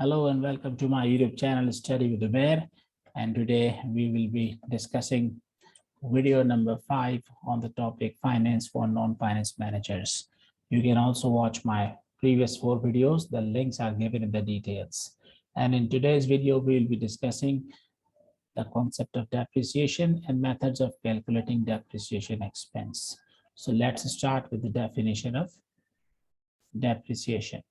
Hello and welcome to my YouTube channel Study with Umair. And today we will be discussing video number 5 on the topic finance for non-finance managers. You can also watch my previous 4 videos. The links are given in the details. And in today's video, we will be discussing the concept of depreciation and methods of calculating depreciation expense. So let's start with the definition of depreciation.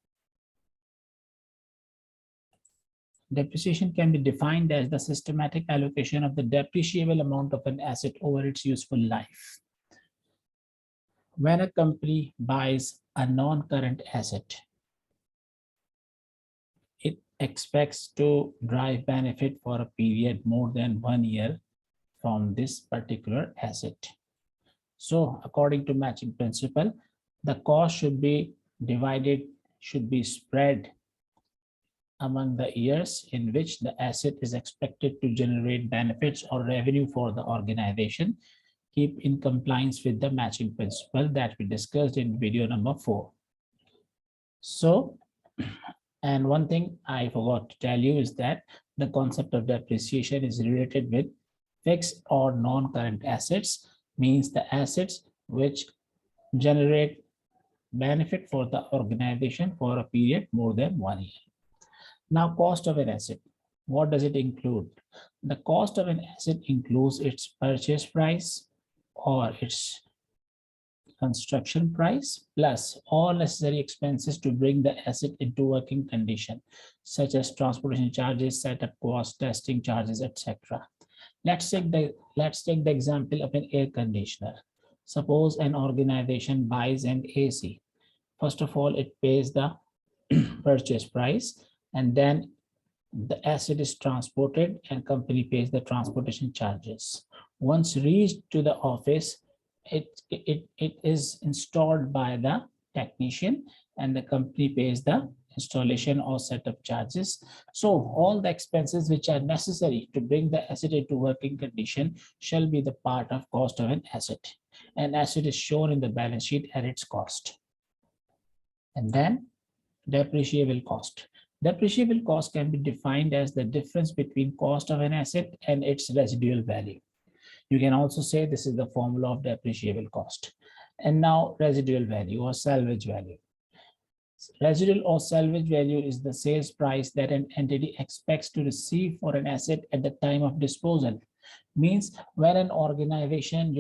Depreciation can be defined as the systematic allocation of the depreciable amount of an asset over its useful life. When a company buys a non-current asset, it expects to drive benefit for a period more than 1 year from this particular asset. So according to matching principle, the cost should be spread among the years in which the asset is expected to generate benefits or revenue for the organization, keep in compliance with the matching principle that we discussed in video number 4. So, and one thing I forgot to tell you is that the concept of depreciation is related with fixed or non-current assets, means the assets which generate benefit for the organization for a period more than 1 year. Now, cost of an asset, what does it include? The cost of an asset includes its purchase price or its construction price plus all necessary expenses to bring the asset into working condition, such as transportation charges, setup costs, testing charges, etc. Let's take the example of an air conditioner. Suppose an organization buys an AC. First of all, it pays the purchase price, and then the asset is transported and company pays the transportation charges. Once reached to the office, it is installed by the technician and the company pays the installation or setup charges. So all the expenses which are necessary to bring the asset into working condition shall be the part of cost of an asset. An asset is shown in the balance sheet at its cost. And then depreciable cost. Depreciable cost can be defined as the difference between cost of an asset and its residual value. You can also say this is the formula of depreciable cost. And now residual value or salvage value. Residual or salvage value is the sales price that an entity expects to receive for an asset at the time of disposal. Means when an organization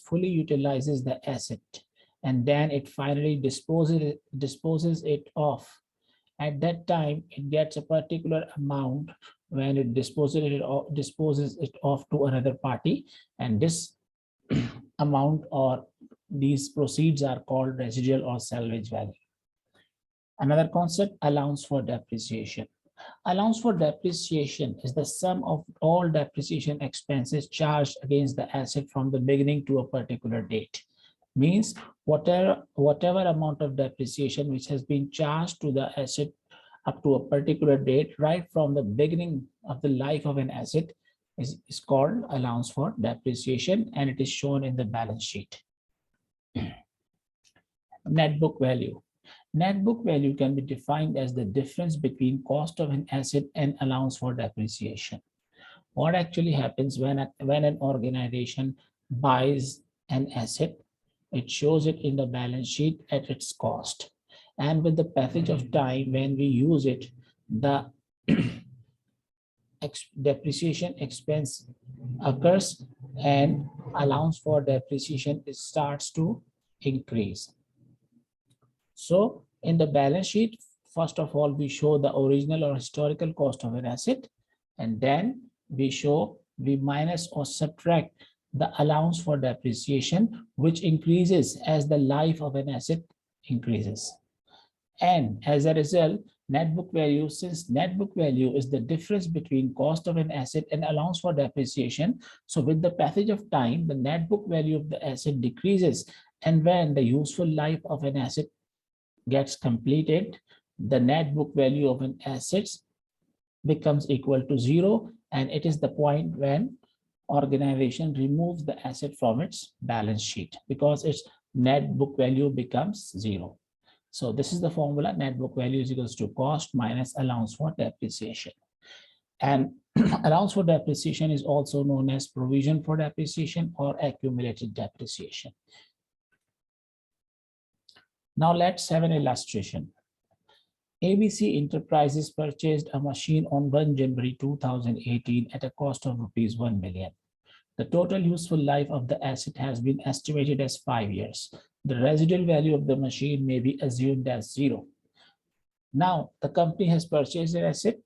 fully utilizes the asset and then it finally disposes it off. At that time, it gets a particular amount when it disposes it off to another party, and this amount or these proceeds are called residual or salvage value. Another concept, allowance for depreciation. Allowance for depreciation is the sum of all depreciation expenses charged against the asset from the beginning to a particular date. Means whatever amount of depreciation which has been charged to the asset up to a particular date, right from the beginning of the life of an asset, is called allowance for depreciation, and it is shown in the balance sheet. Net book value. Net book value can be defined as the difference between cost of an asset and allowance for depreciation. What actually happens when an organization buys an asset? It shows it in the balance sheet at its cost. And with the passage of time, when we use it, the depreciation expense occurs and allowance for depreciation starts to increase. So in the balance sheet, first of all, we show the original or historical cost of an asset, and then we minus or subtract the allowance for depreciation, which increases as the life of an asset increases. And as a result, net book value, since net book value is the difference between cost of an asset and allowance for depreciation, so with the passage of time, the net book value of the asset decreases, and when the useful life of an asset gets completed, the net book value of an asset becomes equal to 0, and it is the point when organization removes the asset from its balance sheet because its net book value becomes 0. So this is the formula. Net book value is equals to cost minus allowance for depreciation. And allowance for depreciation is also known as provision for depreciation or accumulated depreciation. Now let's have an illustration. ABC Enterprises purchased a machine on 1 January 2018 at a cost of rupees 1 million. The total useful life of the asset has been estimated as 5 years. The residual value of the machine may be assumed as 0. Now, the company has purchased an asset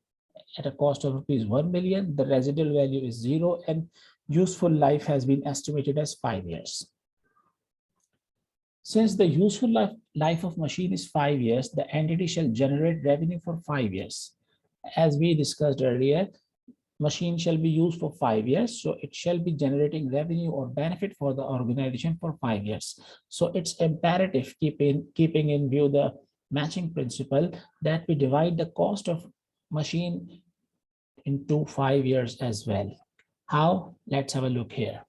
at a cost of rupees 1 million. The residual value is 0 and useful life has been estimated as 5 years. Since the useful life of machine is 5 years, the entity shall generate revenue for 5 years. As we discussed earlier, machine shall be used for 5 years, so it shall be generating revenue or benefit for the organization for 5 years. So it's imperative, keeping in view the matching principle, that we divide the cost of machine into 5 years as well. How? Let's have a look here.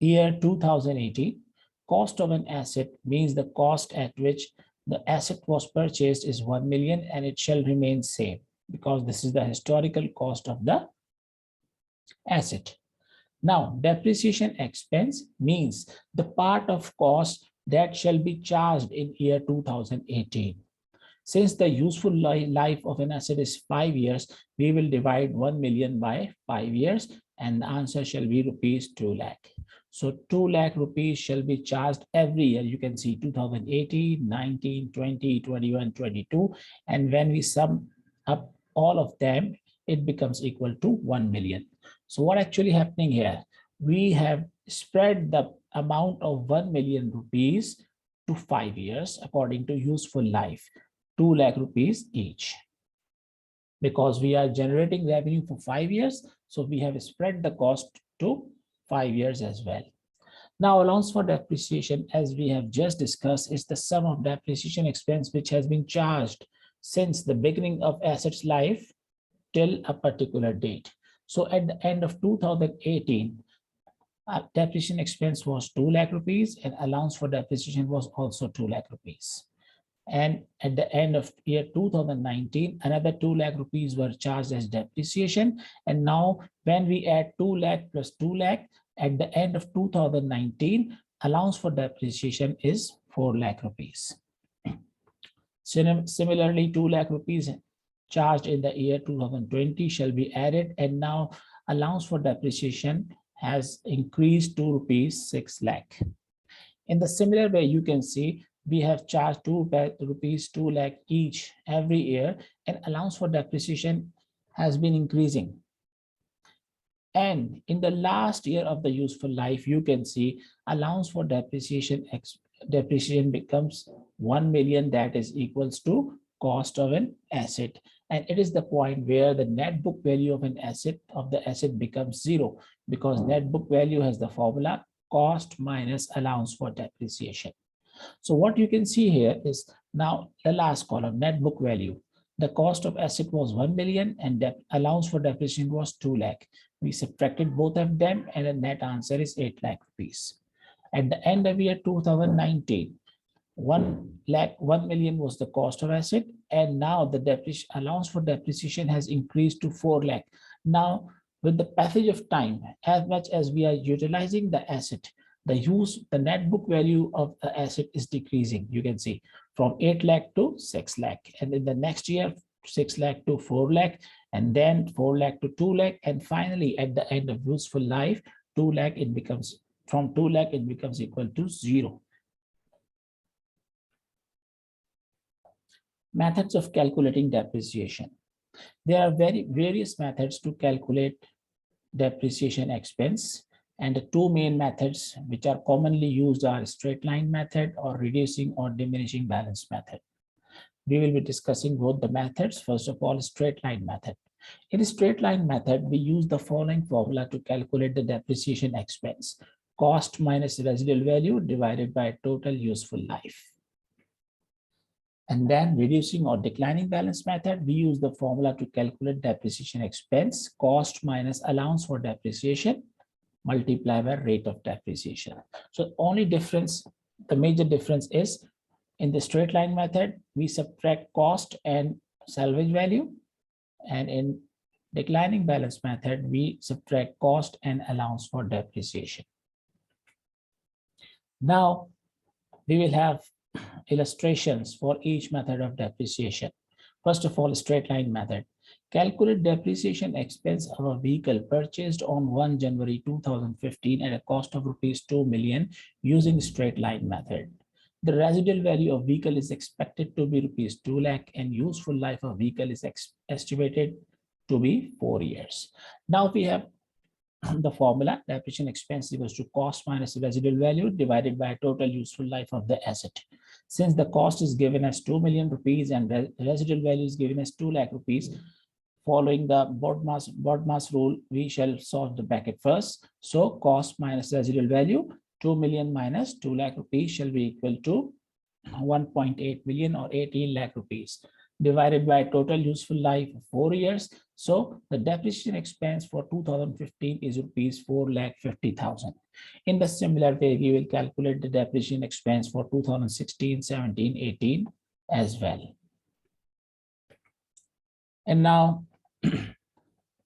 Year 2018, cost of an asset means the cost at which the asset was purchased is 1 million and it shall remain same, because this is the historical cost of the asset. Now, depreciation expense means the part of cost that shall be charged in year 2018. Since the useful life of an asset is 5 years, we will divide 1 million by 5 years and the answer shall be rupees 2 lakh. So 2 lakh rupees shall be charged every year. You can see 2018, 19, 20, 21, 22. And when we sum up all of them, it becomes equal to 1 million. So what actually happening here? We have spread the amount of 1 million rupees to 5 years according to useful life, 2 lakh rupees each. Because we are generating revenue for 5 years, so we have spread the cost to 5 years as well. Now, allowance for depreciation, as we have just discussed, is the sum of depreciation expense which has been charged since the beginning of asset's life till a particular date. So at the end of 2018, depreciation expense was 2 lakh rupees and allowance for depreciation was also 2 lakh rupees. And at the end of year 2019, another 2 lakh rupees were charged as depreciation. And now when we add 2 lakh plus 2 lakh, at the end of 2019, allowance for depreciation is 4 lakh rupees. Similarly, 2 lakh rupees charged in the year 2020 shall be added, and now allowance for depreciation has increased to rupees 6 lakh. In the similar way, you can see we have charged rupees 2 lakh each every year, and allowance for depreciation has been increasing. And in the last year of the useful life, you can see allowance for depreciation becomes 1 million, that is equals to cost of an asset. And it is the point where the net book value of an asset becomes 0, because net book value has the formula cost minus allowance for depreciation. So what you can see here is now the last column, net book value. The cost of asset was 1 million and allowance for depreciation was 2 lakh. We subtracted both of them and the net answer is 8 lakh rupees. At the end of year 2019, 1 million was the cost of asset, and now the allowance for depreciation has increased to 4 lakh. Now, with the passage of time, as much as we are utilizing the asset, the net book value of the asset is decreasing. You can see from 8 lakh to 6 lakh, and in the next year 6 lakh to 4 lakh, and then 4 lakh to 2 lakh, and finally at the end of useful life 2 lakh, it becomes from 2 lakh it becomes equal to 0. Methods of calculating depreciation. There are various methods to calculate depreciation expense, and the two main methods which are commonly used are straight line method or reducing or diminishing balance method. We will be discussing both the methods. First of all, straight line method. In straight line method, we use the following formula to calculate the depreciation expense: cost minus residual value divided by total useful life. And then reducing or declining balance method, we use the formula to calculate depreciation expense: cost minus allowance for depreciation multiplied by rate of depreciation. So only difference The major difference is in the straight line method, we subtract cost and salvage value. And in declining balance method, we subtract cost and allowance for depreciation. Now, we will have illustrations for each method of depreciation. First of all, straight line method. Calculate depreciation expense of a vehicle purchased on 1 January 2015 at a cost of rupees 2 million using straight line method. The residual value of vehicle is expected to be rupees 2 lakh and useful life of vehicle is estimated to be 4 years. Now we have the formula: depreciation expense equals to cost minus residual value divided by total useful life of the asset. Since the cost is given as 2 million rupees and residual value is given as 2 lakh rupees, following the BODMAS rule, we shall solve the bracket first. So cost minus residual value, 2 million minus 2 lakh rupees shall be equal to 1.8 million or 18 lakh rupees divided by total useful life of 4 years. So the depreciation expense for 2015 is rupees 4,50,000. In the similar way, we will calculate the depreciation expense for 2016, 17, 18 as well. And now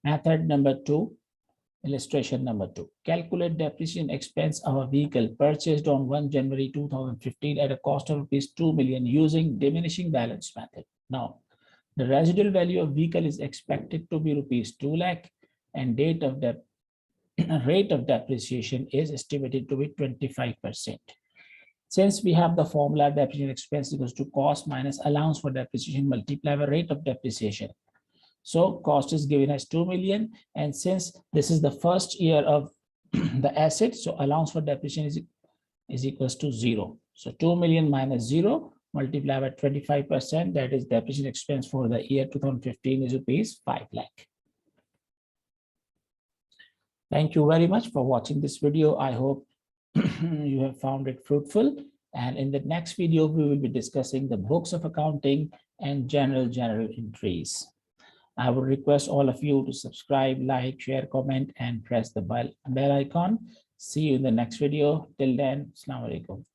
method number 2, illustration number 2. Calculate depreciation expense of a vehicle purchased on 1 January 2015 at a cost of rupees 2 million using diminishing balance method. Now, the residual value of vehicle is expected to be rupees 2 lakh and rate of depreciation is estimated to be 25%. Since we have the formula depreciation expense equals to cost minus allowance for depreciation multiplied by rate of depreciation. So cost is given as 2 million. And since this is the first year of the asset, so allowance for depreciation is equals to 0. So 2 million minus 0 multiplied by 25%, that is depreciation expense for the year 2015 is rupees 5 lakh. Thank you very much for watching this video. I hope you have found it fruitful. And in the next video, we will be discussing the books of accounting and general entries. I would request all of you to subscribe, like, share, comment, and press the bell icon. See you in the next video. Till then, Assalamu alaikum.